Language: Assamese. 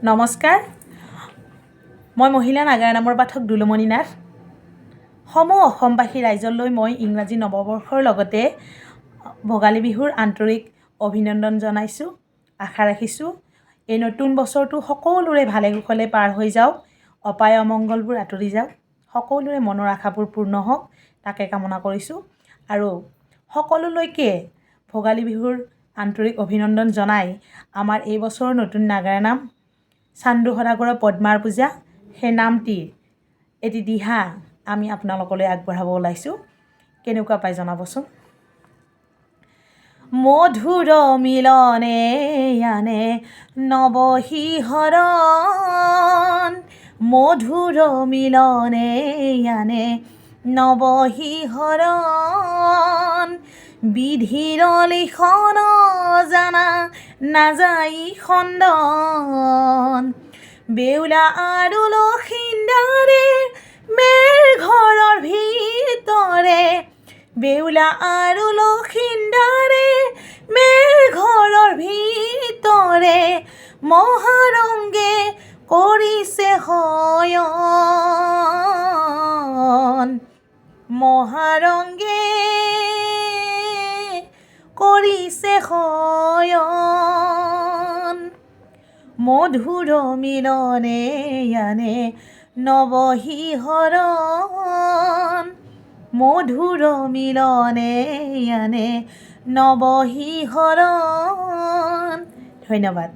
নমস্কাৰ, মই মহিলা নাগাৰা নামৰ পাঠক দুলুমণি নাথ। সমূহ অসমবাসী ৰাইজলৈ মই ইংৰাজী নৱবৰ্ষৰ লগতে ভোগালী বিহুৰ আন্তৰিক অভিনন্দন জনাইছোঁ। আশা ৰাখিছোঁ এই নতুন বছৰটো সকলোৰে ভালে কুশলে পাৰ হৈ যাওক, অপায় অমংগলবোৰ আঁতৰি যাওক, সকলোৰে মনৰ আশাবোৰ পূৰ্ণ হওক তাকে কামনা কৰিছোঁ। আৰু সকলোলৈকে ভোগালী বিহুৰ আন্তৰিক অভিনন্দন জনাই আমাৰ এই বছৰৰ নতুন নাগাৰা নাম চান্দু সদাগৰৰ পদ্মাৰ পূজা, সেই নামটিৰ এটি দিহা আমি আপোনালোকলৈ আগবঢ়াব ওলাইছোঁ। কেনেকুৱা পাই জনাবচোন। মধুৰ মিলনে আনে নৱশিহৰণ, মধুৰ মিলনে আনে নৱশিহৰণ, বিধিৰ লিখন জানা নাযায় খণ্ডন, বেউলা আৰু লক্ষিন্দাৰে মেৰ ঘৰৰ ভিতৰে, বেউলা আৰু লক্ষিন্দাৰে মেৰ ঘৰৰ ভিতৰে, মহাৰংগে কৰিছে শয়ন, মহাৰংগে কৰিছে শয়ন, মধুৰ মিলনে আনে নৱশিহৰণ, মধুৰ মিলনে আনে নৱশিহৰণ। ধন্যবাদ।